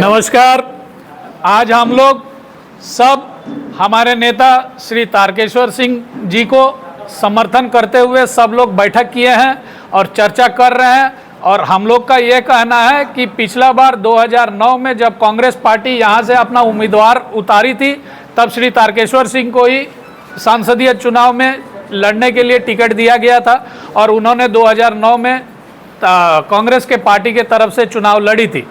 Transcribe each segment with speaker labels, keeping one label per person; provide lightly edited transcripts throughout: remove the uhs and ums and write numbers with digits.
Speaker 1: नमस्कार। आज हम लोग सब हमारे नेता श्री तारकेश्वर सिंह जी को समर्थन करते हुए सब लोग बैठक किए हैं और चर्चा कर रहे हैं। और हम लोग का ये कहना है कि पिछला बार 2009 में जब कांग्रेस पार्टी यहाँ से अपना उम्मीदवार उतारी थी, तब श्री तारकेश्वर सिंह को ही सांसदीय चुनाव में लड़ने के लिए टिकट दिया गया था और उन्होंने 2009 में कांग्रेस के पार्टी के तरफ से चुनाव लड़ी थी।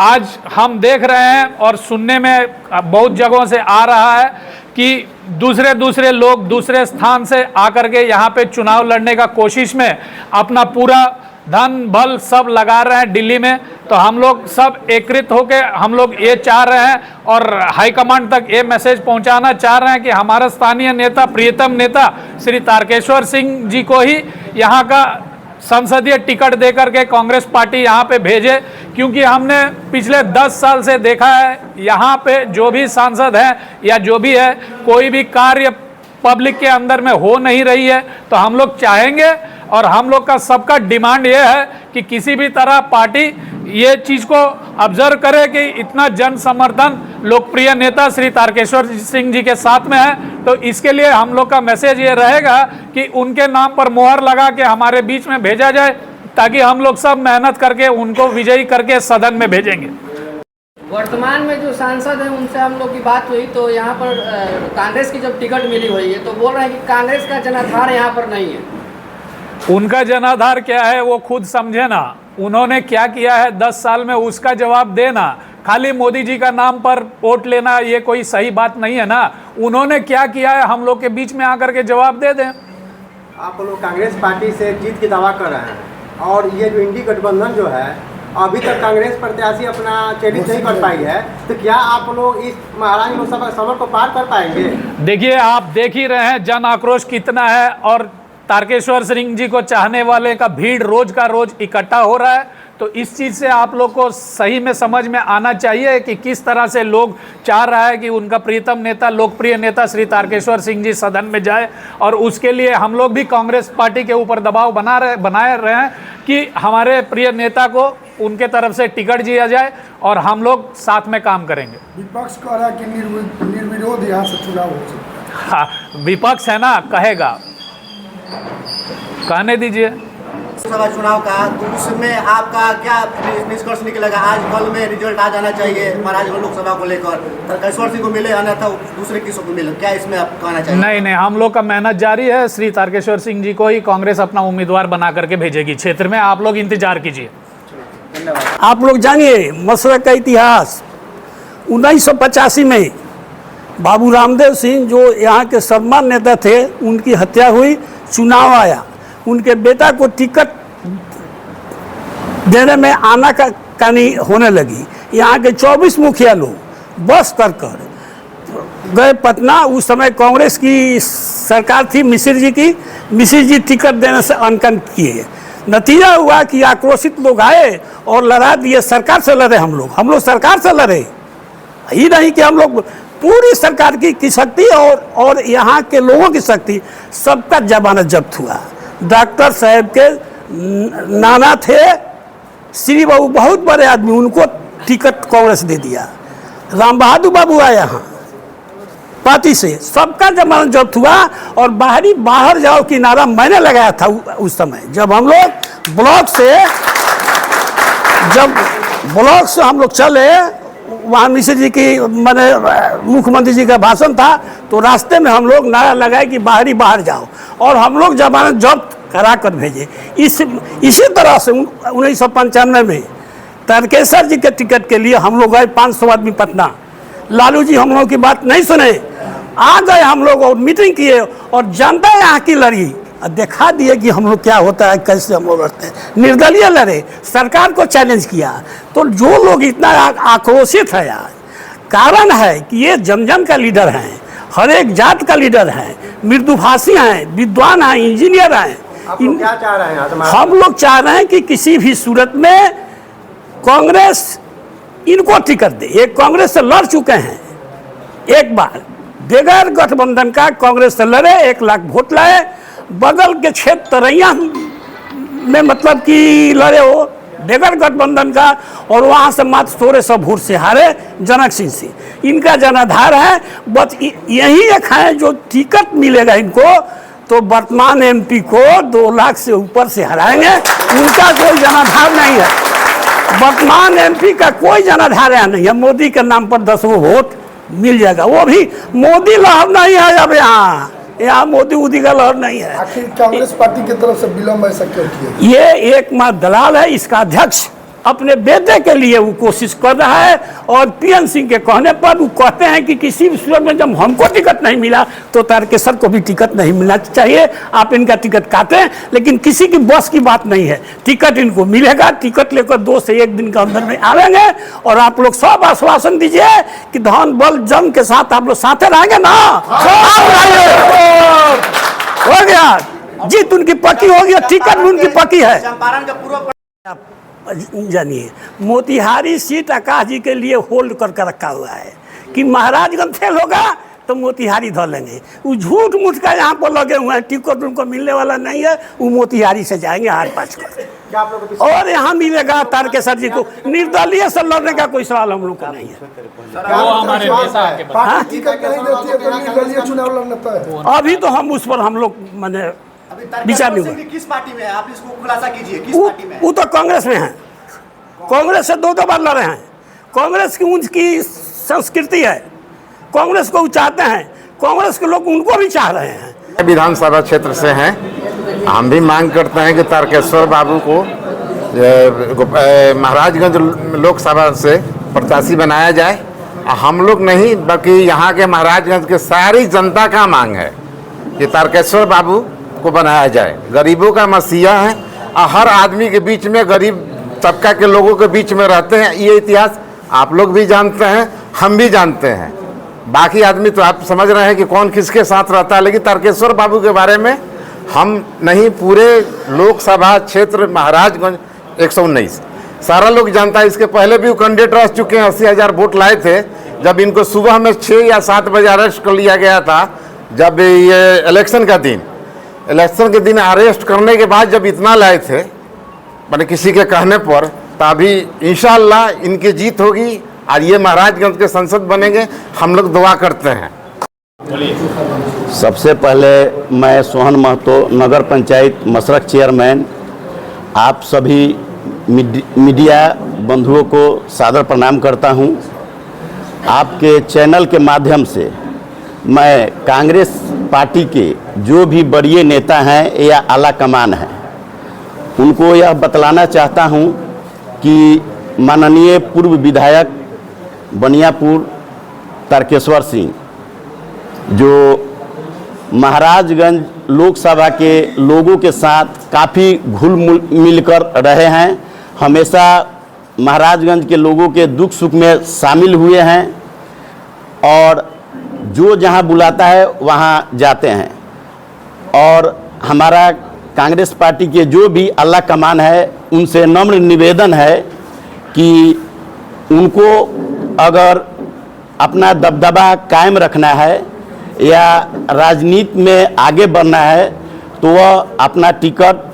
Speaker 1: आज हम देख रहे हैं और सुनने में बहुत जगहों से आ रहा है कि दूसरे लोग दूसरे स्थान से आकर के यहाँ पे चुनाव लड़ने का कोशिश में अपना पूरा धन बल सब लगा रहे हैं दिल्ली में। तो हम लोग सब एकत्रित होकर हम लोग ये चाह रहे हैं और हाईकमांड तक ये मैसेज पहुंचाना चाह रहे हैं कि हमारा स्थानीय नेता, प्रियतम नेता श्री तारकेश्वर सिंह जी को ही यहाँ का संसदीय टिकट देकर के कांग्रेस पार्टी यहाँ पे भेजे, क्योंकि हमने पिछले 10 साल से देखा है यहाँ पे जो भी सांसद हैं या जो भी है, कोई भी कार्य पब्लिक के अंदर में हो नहीं रही है। तो हम लोग चाहेंगे और हम लोग का सबका डिमांड ये है कि किसी भी तरह पार्टी ये चीज़ को ऑब्जर्व करे कि इतना जन समर्थन लोकप्रिय नेता श्री तारकेश्वर सिंह जी के साथ में है। तो इसके लिए हम लोग का मैसेज ये रहेगा कि उनके नाम पर मोहर लगा के हमारे बीच में भेजा जाए, ताकि हम लोग सब मेहनत करके उनको विजयी करके सदन में भेजेंगे।
Speaker 2: वर्तमान में जो सांसद हैं उनसे हम लोग की बात हुई तो यहाँ पर कांग्रेस की जब टिकट मिली हुई है तो बोल रहे हैं कि कांग्रेस का जनाधार यहाँ पर नहीं है।
Speaker 1: उनका जनाधार क्या है वो खुद समझे ना। उन्होंने क्या किया है 10 साल में उसका जवाब देना। खाली मोदी जी का नाम पर वोट लेना ये कोई सही बात नहीं है ना। उन्होंने क्या किया है हम लोग के बीच में आकर के जवाब दे दें।
Speaker 3: आप लोग कांग्रेस पार्टी से जीत की दावा कर रहे हैं और ये जो इंडी गठबंधन जो है अभी तक कांग्रेस प्रत्याशी अपना चयनित नहीं कर पाई है, तो क्या आप लोग इस महाराज लोकसभा समर को पार कर पाएंगे?
Speaker 1: देखिए, आप देख ही रहे हैं जन आक्रोश कितना है और तारकेश्वर सिंह जी को चाहने वाले का भीड़ रोज का रोज इकट्ठा हो रहा है। तो इस चीज़ से आप लोग को सही में समझ में आना चाहिए कि किस तरह से लोग चाह रहा है कि उनका प्रीतम नेता, लोकप्रिय नेता श्री तारकेश्वर सिंह जी सदन में जाए। और उसके लिए हम लोग भी कांग्रेस पार्टी के ऊपर दबाव बनाए रहे हैं कि हमारे प्रिय नेता को उनके तरफ से टिकट दिया जाए और हम लोग साथ में काम करेंगे।
Speaker 4: विपक्ष कह रहा है कि निर्विरोध यहाँ से चुनाव हो सकता है।
Speaker 1: हाँ, विपक्ष है ना, कहेगा, कहने दीजिए।
Speaker 5: लोकसभा चुनाव का तो उसमें आपका क्या निष्कर्ष निकलेगा? आज कल में रिजल्ट आ जाना चाहिए महाराजगंज लोकसभा को लेकर, तारकेश्वर सिंह को मिले अन्यथा दूसरे किसी को मिले, क्या इसमें आप कहना चाहिए?
Speaker 1: नहीं, हम लोग का मेहनत जारी है। श्री तारकेश्वर सिंह जी को ही कांग्रेस अपना उम्मीदवार बना करके भेजेगी क्षेत्र में। आप लोग इंतजार कीजिए।
Speaker 6: आप लोग जानिए मसरक का इतिहास। 1985 में बाबू रामदेव सिंह जो यहाँ के सम्मान नेता थे, उनकी हत्या हुई, चुनाव आया, उनके बेटा को टिकट देने में आनाकानी होने लगी। यहाँ के 24 मुखिया लोग बस कर गए पटना। उस समय कांग्रेस की सरकार थी, मिश्र जी टिकट देने से अनकन किए। नतीजा हुआ कि आक्रोशित लोग आए और लड़ा दिए। सरकार से लड़े हम लोग सरकार से लड़े ही नहीं कि हम लोग पूरी सरकार की शक्ति और यहाँ के लोगों की शक्ति, सबका जमानत जब्त हुआ। डॉक्टर साहब के नाना थे श्री बाबू, बहुत बड़े आदमी, उनको टिकट कांग्रेस दे दिया। राम बहादुर बाबू आए यहाँ पार्टी से, सबका जमानत जब्त हुआ। और बाहर जाओ की नारा मैंने लगाया था उस समय, जब हम लोग ब्लॉक से हम लोग चले, वहाँ मिश्र जी की मैंने मुख्यमंत्री जी का भाषण था, तो रास्ते में हम लोग नारा लगाए कि बाहर जाओ, और हम लोग जमानत जब्त करा कर भेजे। इसी तरह से 1995 में तारकेश्वर जी के टिकट के लिए हम लोग गए 500 आदमी पटना। लालू जी हम लोग की बात नहीं सुने, आ गए हम लोग और मीटिंग किए और जनता यहाँ की लड़ी, दिखा दिए कि हम लोग क्या होता है, कैसे हम लोग लड़ते हैं। निर्दलीय लड़े, सरकार को चैलेंज किया। तो जो लोग इतना आक्रोशित है यार, कारण है कि ये जन का लीडर हैं, हर एक जात का लीडर हैं, मृदुभाषी हैं, विद्वान हैं, इंजीनियर हैं।
Speaker 3: क्या चाह रहे हैं?
Speaker 6: हम लोग चाह रहे हैं कि किसी भी सूरत में कांग्रेस इनको टिकट दे। एक कांग्रेस से लड़ चुके हैं एक बार, बगैर गठबंधन का कांग्रेस से लड़े, 1 लाख वोट लाए। बगल के क्षेत्र तरैया में मतलब कि लड़े हो बगैर गठबंधन का, और वहाँ से मात्र थोड़े सब वोट से हारे जनक सिंह से। इनका जनाधार है, बस यही एक है जो टिकट मिलेगा इनको तो वर्तमान एमपी को 2 लाख से ऊपर से हराएंगे। उनका कोई जनाधार नहीं है, वर्तमान एमपी का कोई जनाधार यहाँ नहीं है। मोदी के नाम पर 10 वोट मिल जाएगा, वो भी मोदी लहर नहीं है। अब यहाँ मोदी उदी का लहर नहीं है।
Speaker 4: आखिर कांग्रेस पार्टी की तरफ से विलम्ब ऐसा क्यों किया?
Speaker 6: ये एकमात्र दलाल है, इसका अध्यक्ष अपने बेटे के लिए वो कोशिश कर रहा है, और पीएन सिंह के कहने पर वो कहते हैं कि किसी भी सूरत में जब हमको टिकट नहीं मिला तो तारकेश्वर को भी टिकट नहीं मिलना चाहिए, आप इनका टिकट काटें। लेकिन किसी की बस की बात नहीं है, टिकट इनको मिलेगा। टिकट लेकर 2 से 1 दिन के अंदर में आवेंगे, और आप लोग सब आश्वासन दीजिए कि धन बल जन के साथ आप लोग साथे रहेंगे ना। हो गया, जीत उनकी पक्की हो गई, टिकट भी उनकी पक्की है।
Speaker 5: चंपारण का पूर्व
Speaker 6: जानिए, मोतिहारी सीट आकाश जी के लिए होल्ड करके रखा हुआ है कि महाराजगंज फेल होगा तो मोतिहारी धर लेंगे। वो झूठ मूठ का यहाँ पर लगे हुए हैं, टिकट उनको मिलने वाला नहीं है। वो मोतिहारी से जाएंगे हार पाँच कर, और यहाँ मिलेगा तारकेश्वर जी को। निर्दलीय से लड़ने का कोई सवाल हम लोग का नहीं है।
Speaker 1: वो हमारे नेता के पास
Speaker 4: पार्टी टिकट नहीं देती है तो निर्दलीय चुनाव लड़ना तय है।
Speaker 6: अभी तो हम उस पर हम लोग मैंने विचार नहीं हुआ।
Speaker 5: किस पार्टी में है? आप इसको खुलासा कीजिए, किस पार्टी में?
Speaker 6: वो तो कांग्रेस में है, कांग्रेस से 2 बार लड़े हैं। कांग्रेस की उनकी संस्कृति है, कांग्रेस को चाहते हैं, कांग्रेस के लोग उनको भी चाह रहे हैं।
Speaker 7: विधानसभा क्षेत्र से हैं, हम भी मांग करते हैं कि तारकेश्वर बाबू को महाराजगंज लोकसभा से प्रत्याशी बनाया जाए। हम लोग नहीं बल्कि यहाँ के महाराजगंज के सारी जनता का मांग है कि तारकेश्वर बाबू को बनाया जाए। गरीबों का मसीहा है, हर आदमी के बीच में, गरीब तबका के लोगों के बीच में रहते हैं। ये इतिहास आप लोग भी जानते हैं, हम भी जानते हैं। बाकी आदमी तो आप समझ रहे हैं कि कौन किसके साथ रहता है, लेकिन तारकेश्वर बाबू के बारे में हम नहीं, पूरे लोकसभा क्षेत्र महाराजगंज 119 सारा लोग जानता है। इसके पहले भी वो कैंडिडेट रह चुके हैं, 80,000 वोट लाए थे। जब इनको सुबह में 6 या 7 बजे अरेस्ट कर लिया गया था, जब ये इलेक्शन के दिन अरेस्ट करने के बाद जब इतना लाए थे, मैंने किसी के कहने पर, तभी इंशाअल्लाह इनकी जीत होगी और ये महाराजगंज के संसद बनेंगे। हम लोग दुआ करते हैं।
Speaker 8: सबसे पहले मैं सोहन महतो, नगर पंचायत मसरख चेयरमैन, आप सभी मीडिया बंधुओं को सादर प्रणाम करता हूं। आपके चैनल के माध्यम से मैं कांग्रेस पार्टी के जो भी बड़े नेता हैं या आला कमान हैं, उनको यह बतलाना चाहता हूं कि माननीय पूर्व विधायक बनियापुर तारकेश्वर सिंह, जो महाराजगंज लोकसभा के लोगों के साथ काफ़ी घुल मिलकर रहे हैं, हमेशा महाराजगंज के लोगों के दुख सुख में शामिल हुए हैं, और जो जहां बुलाता है वहां जाते हैं। और हमारा कांग्रेस पार्टी के जो भी आला कमान है, उनसे नम्र निवेदन है कि उनको अगर अपना दबदबा कायम रखना है या राजनीति में आगे बढ़ना है, तो वह अपना टिकट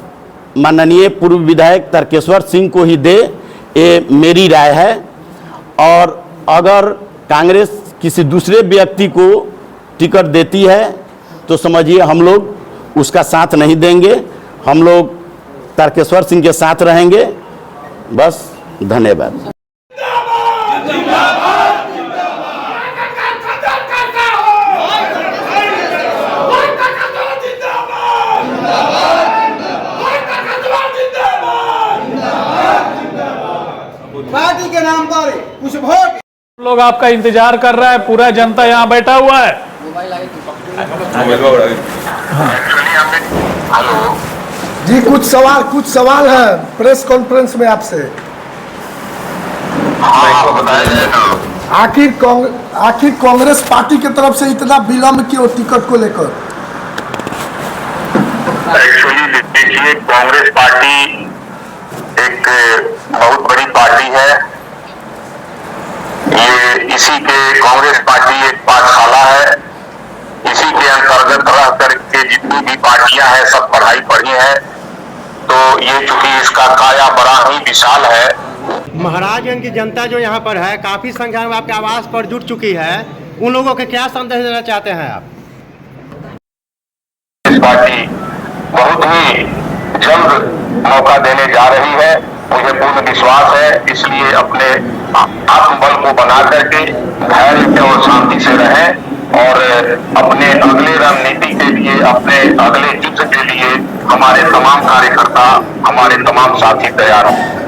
Speaker 8: माननीय पूर्व विधायक तारकेश्वर सिंह को ही दे, ये मेरी राय है। और अगर कांग्रेस किसी दूसरे व्यक्ति को टिकट देती है तो समझिए हम लोग उसका साथ नहीं देंगे, हम लोग तारकेश्वर सिंह के साथ रहेंगे। बस, धन्यवाद।
Speaker 3: पार्टी के नाम पर कुछ वोट
Speaker 1: लोग आपका इंतजार कर रहा है, पूरा जनता यहाँ बैठा हुआ है।
Speaker 4: जी कुछ सवाल है प्रेस कॉन्फ्रेंस में आपसे। आखिर कांग्रेस पार्टी की तरफ से इतना विलम्ब क्यों टिकट को लेकर?
Speaker 9: एक्चुअली देखिए, कांग्रेस पार्टी एक बहुत बड़ी पार्टी है। ये इसी के कांग्रेस पार्टी एक पाठशाला है, इसी के अंतर्गत रह करके जितनी भी पार्टियां हैं सब पढ़ाई पढ़ी है। तो ये चूंकि इसका काया बड़ा ही विशाल है।
Speaker 3: महाराजगंज की जनता जो यहाँ पर है काफी संख्या में आपके आवास पर जुट चुकी है, उन लोगों को क्या संदेश देना चाहते हैं आप?
Speaker 9: इस पार्टी बहुत ही जल्द मौका देने जा रही है, मुझे पूर्ण विश्वास है। इसलिए अपने आत्मबल को बना करके धैर्य और शांति से रहें और अपने अगले रणनीति के लिए, अपने अगले युद्ध के लिए हमारे तमाम कार्यकर्ता, हमारे तमाम साथी तैयार हों।